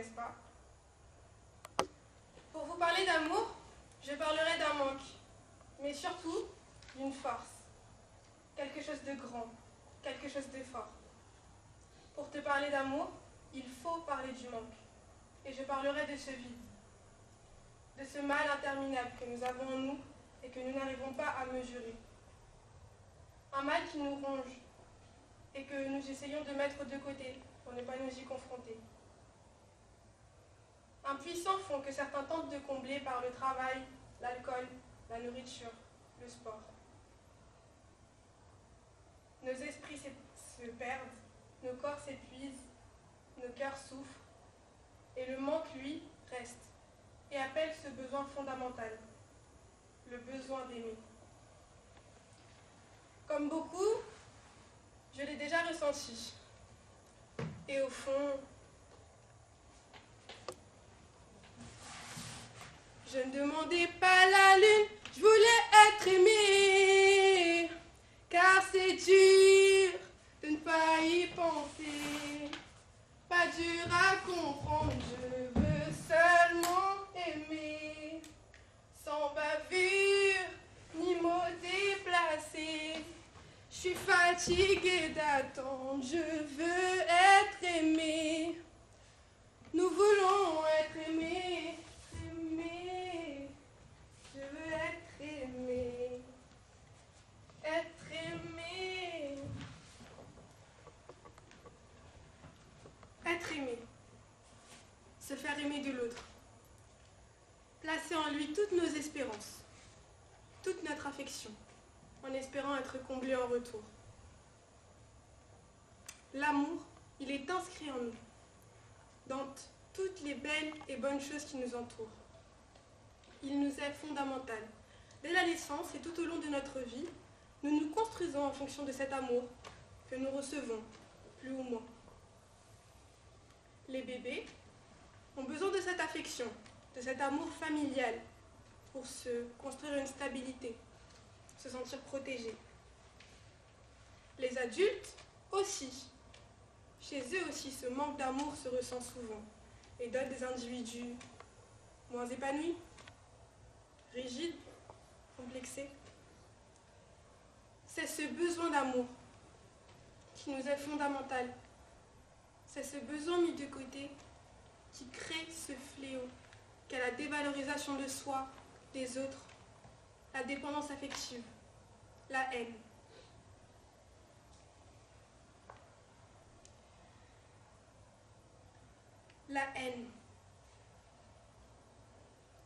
n'est-ce pas? Pour vous parler d'amour, je parlerai d'un manque, mais surtout d'une force. Quelque chose de grand, quelque chose de fort. Pour te parler d'amour, il faut parler du manque. Et je parlerai de ce vide, de ce mal interminable que nous avons en nous et que nous n'arrivons pas à mesurer. Un mal qui nous ronge et que nous essayons de mettre de côté pour ne pas nous y confronter. Un puissant fond que certains tentent de combler par le travail, l'alcool, la nourriture, le sport. Nos esprits se perdent, nos corps s'épuisent, nos cœurs souffrent, et le manque, lui, reste, et appelle ce besoin fondamental, le besoin d'aimer. Comme beaucoup, je l'ai déjà ressenti. Et au fond, je ne demandais pas la lune, je voulais être aimée, car c'est dur de ne pas y penser. Pas dur à comprendre, je veux seulement aimer, sans bavure ni mots déplacés. Je suis fatiguée d'attendre, je veux être aimée. Nous voulons être aimés, aimés. Je veux être aimée, être aimée. Être aimé, se faire aimer de l'autre, placer en lui toutes nos espérances, toute notre affection, en espérant être comblé en retour. L'amour, il est inscrit en nous, dans toutes les belles et bonnes choses qui nous entourent. Il nous est fondamental. Dès la naissance et tout au long de notre vie, nous nous construisons en fonction de cet amour que nous recevons, plus ou moins. Les bébés ont besoin de cette affection, de cet amour familial pour se construire une stabilité, se sentir protégés. Les adultes aussi. Chez eux aussi, ce manque d'amour se ressent souvent et donne des individus moins épanouis, rigides, complexés. C'est ce besoin d'amour qui nous est fondamental. C'est ce besoin mis de côté qui crée ce fléau qu'est la dévalorisation de soi, des autres, la dépendance affective, la haine. La haine.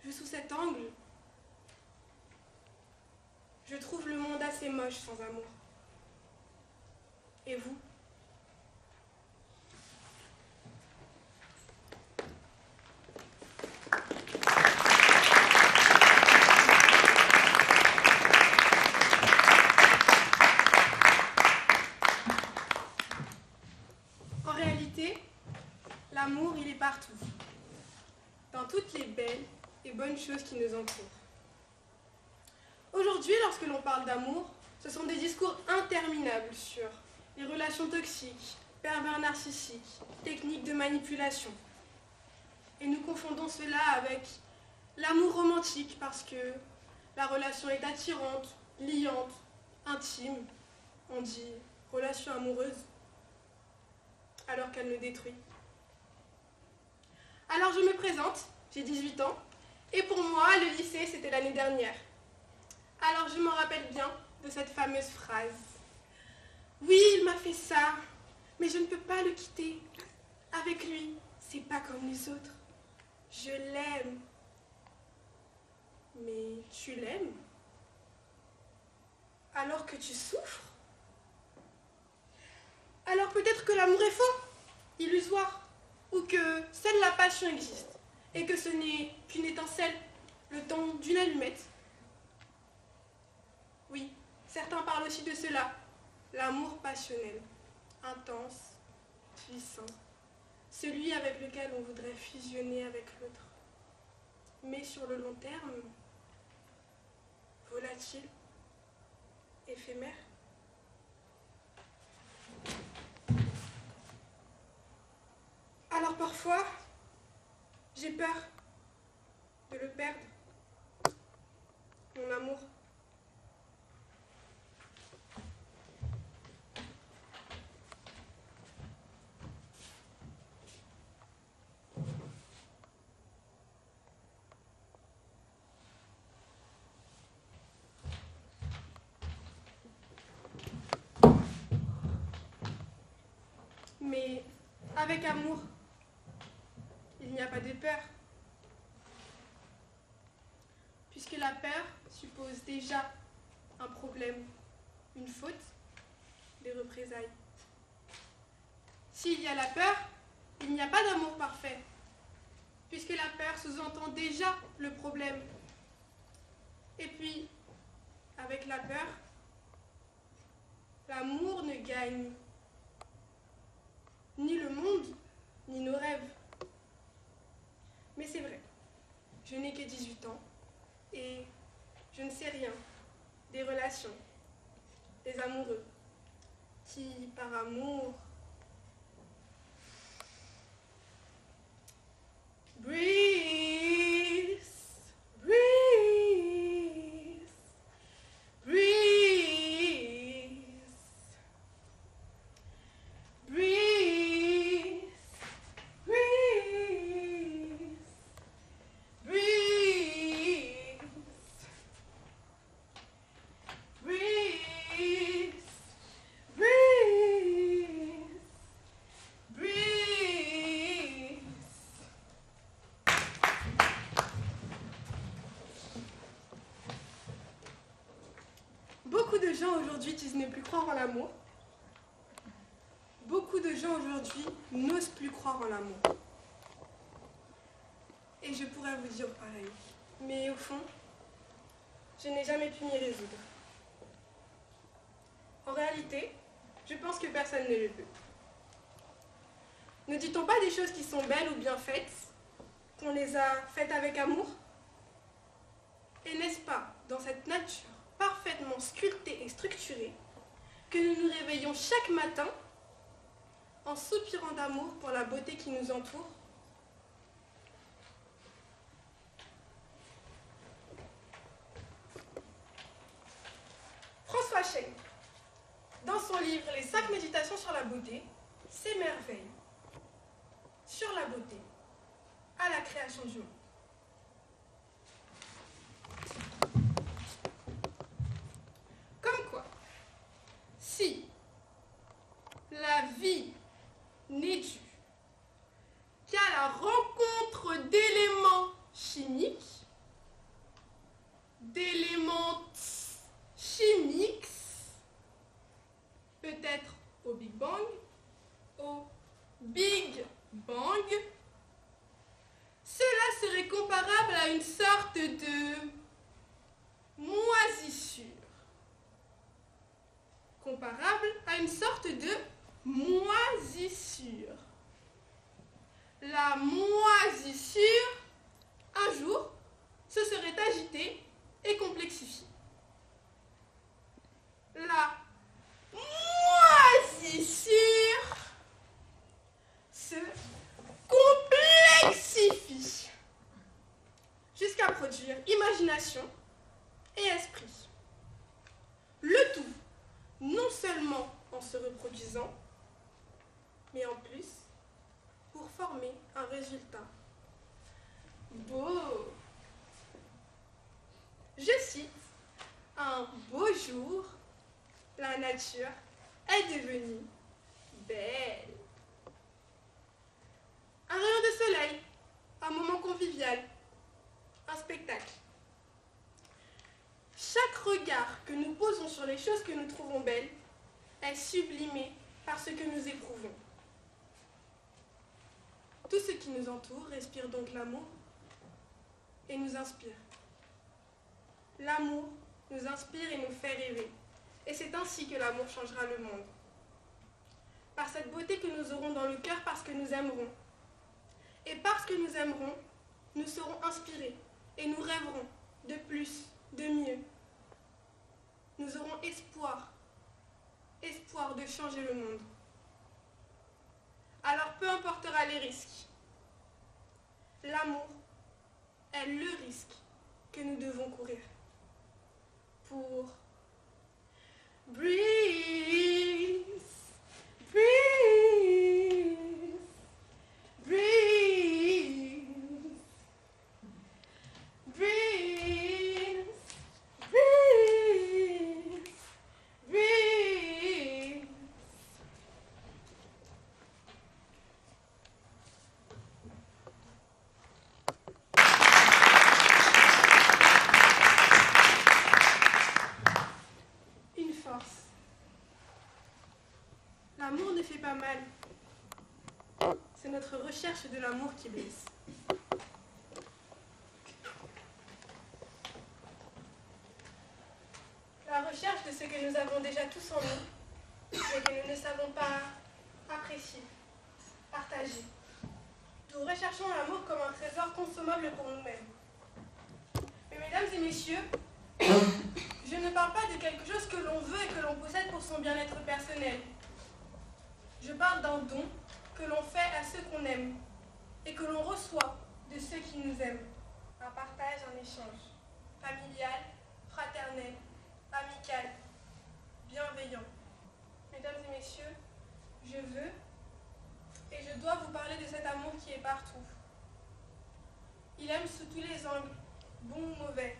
Vu sous cet angle, je trouve le monde assez moche sans amour. Et vous ? L'amour, il est partout, dans toutes les belles et bonnes choses qui nous entourent. Aujourd'hui, lorsque l'on parle d'amour, ce sont des discours interminables sur les relations toxiques, pervers narcissiques, techniques de manipulation. Et nous confondons cela avec l'amour romantique parce que la relation est attirante, liante, intime. On dit relation amoureuse, alors qu'elle nous détruit. Alors je me présente, j'ai 18 ans, et pour moi, le lycée, c'était l'année dernière. Alors je m'en rappelle bien de cette fameuse phrase. Oui, il m'a fait ça, mais je ne peux pas le quitter. Avec lui, c'est pas comme les autres. Je l'aime. Mais tu l'aimes? Alors que tu souffres? Alors peut-être que l'amour est faux, illusoire. Ou que seule la passion existe, et que ce n'est qu'une étincelle, le temps d'une allumette. Oui, certains parlent aussi de cela, l'amour passionnel, intense, puissant, celui avec lequel on voudrait fusionner avec l'autre. Mais sur le long terme, volatile, éphémère. Alors parfois, J'ai peur de le perdre, mon amour. Mais avec amour, il n'y a pas de peur. Puisque la peur suppose déjà un problème, une faute, des représailles. S'il y a la peur, il n'y a pas d'amour parfait. Puisque la peur sous-entend déjà le problème. Et puis, avec la peur, l'amour ne gagne ni le monde, ni nos rêves. Mais c'est vrai, je n'ai que 18 ans et je ne sais rien des relations, des amoureux, qui, par amour, breathe, breathe, breathe, breathe, breathe, breathe, breathe, breathe, breathe. Beaucoup de gens aujourd'hui disent ne plus croire en l'amour. Beaucoup de gens aujourd'hui n'osent plus croire en l'amour. Et je pourrais vous dire pareil. Mais au fond, je n'ai jamais pu m'y résoudre. En réalité, je pense que personne ne le peut. Ne dit-on pas des choses qui sont belles ou bien faites, qu'on les a faites avec amour? Et n'est-ce pas dans cette nature parfaitement sculptée et structurée que nous nous réveillons chaque matin en soupirant d'amour pour la beauté qui nous entoure? François Chêne, dans son livre Les 5 méditations sur la beauté, s'émerveille sur la beauté à la création du monde. Comme quoi, si la vie n'est due qu'à la rencontre d'éléments chimiques, d'éléments chimiques, peut-être au Big Bang, cela serait comparable à une sorte de moisissure. Comparable à une sorte de moisissure. La moisissure, un jour, se serait agitée et complexifiée. La moisissure se complexifie jusqu'à produire imagination et esprit. Le tout, non seulement en se reproduisant, mais en plus pour former un résultat beau. Je cite, un beau jour, la nature est devenue belle. Un rayon de soleil, un moment convivial, un spectacle. Chaque regard que nous posons sur les choses que nous trouvons belles est sublimé par ce que nous éprouvons. Tout ce qui nous entoure respire donc l'amour et nous inspire. L'amour nous inspire et nous fait rêver. Et c'est ainsi que l'amour changera le monde. Par cette beauté que nous aurons dans le cœur parce que nous aimerons. Et parce que nous aimerons, nous serons inspirés et nous rêverons de plus, de mieux. Nous aurons espoir de changer le monde. Alors peu importera les risques, L'amour est le risque que nous devons courir pour breathe, breathe, breathe, breathe, breathe, breathe. Une force. L'amour ne fait pas mal. C'est notre recherche de l'amour qui blesse. La recherche de ce que nous avons déjà tous en nous, mais que nous ne savons pas apprécier, partager. Nous recherchons l'amour comme un trésor consommable pour nous-mêmes. Mais mesdames et messieurs, je ne parle pas de quelque chose que l'on veut et que l'on possède pour son bien-être personnel. Je parle d'un don que l'on fait à ceux qu'on aime et que l'on reçoit de ceux qui nous aiment. Un partage, un échange, familial, fraternel, amical, bienveillant. Mesdames et messieurs, je veux et je dois vous parler de cet amour qui est partout. Il aime sous tous les angles, bon ou mauvais,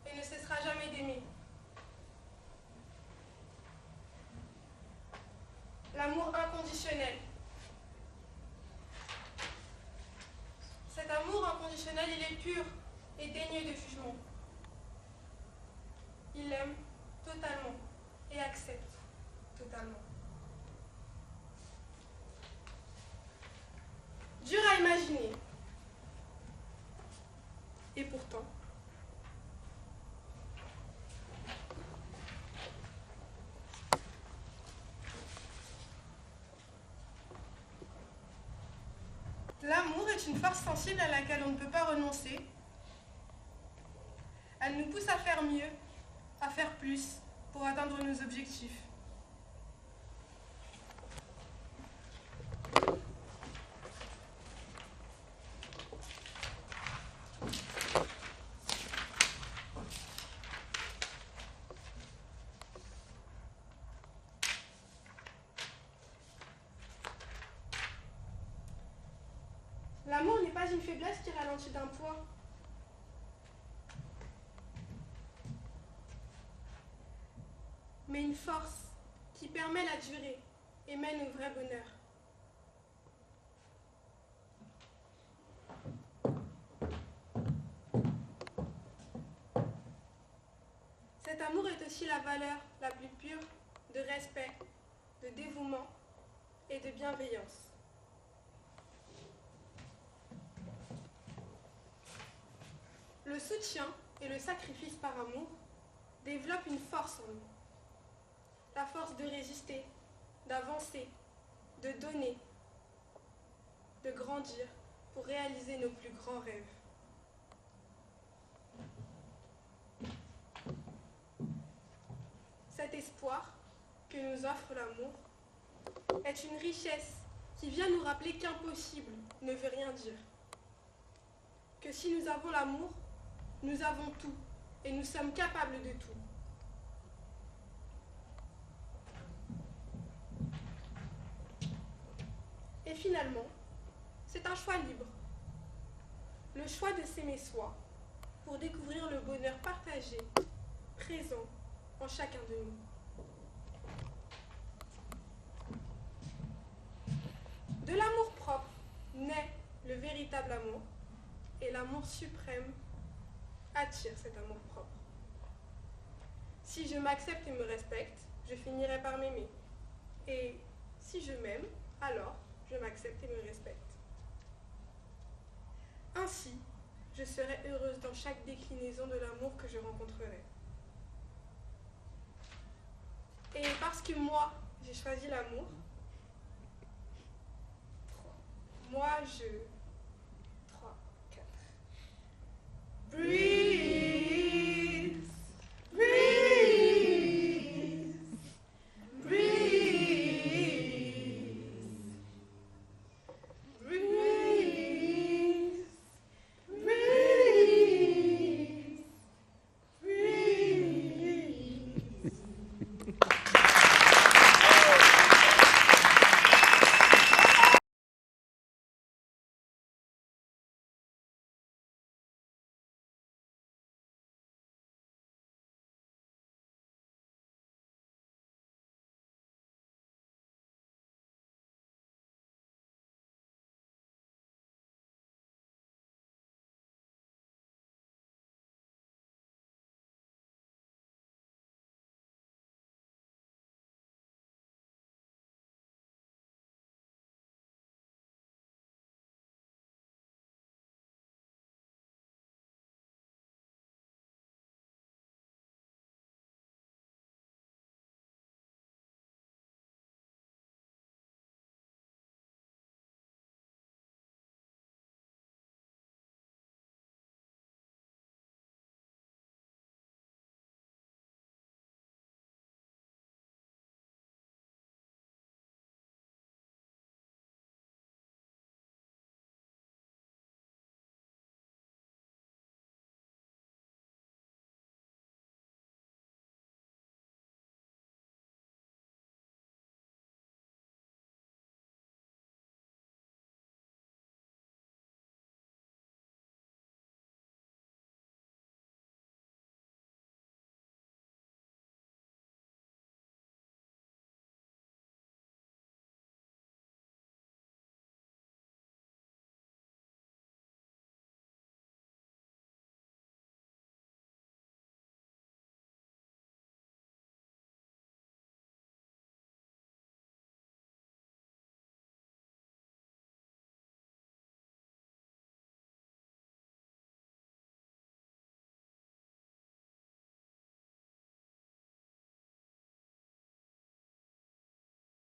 et ne cessera jamais d'aimer. L'amour inconditionnel. Cet amour inconditionnel, il est pur et dénué de jugement. Il aime totalement et accepte totalement. Dur à imaginer. Et pourtant, l'amour est une force sensible à laquelle on ne peut pas renoncer. Elle nous pousse à faire mieux, à faire plus pour atteindre nos objectifs. L'amour n'est pas une faiblesse qui ralentit d'un poids. Mais une force qui permet la durée et mène au vrai bonheur. Cet amour est aussi la valeur la plus pure de respect, de dévouement et de bienveillance. Le soutien et le sacrifice par amour développent une force en nous. La force de résister, d'avancer, de donner, de grandir pour réaliser nos plus grands rêves. Cet espoir que nous offre l'amour est une richesse qui vient nous rappeler qu'impossible ne veut rien dire. Que si nous avons l'amour, nous avons tout et nous sommes capables de tout. Et finalement, c'est un choix libre. Le choix de s'aimer soi pour découvrir le bonheur partagé, présent en chacun de nous. De l'amour propre naît le véritable amour et l'amour suprême attire cet amour propre. Si je m'accepte et me respecte, je finirai par m'aimer. Et si je m'aime, alors je m'accepte et me respecte. Ainsi, je serai heureuse dans chaque déclinaison de l'amour que je rencontrerai. Et parce que moi, j'ai choisi l'amour, moi, je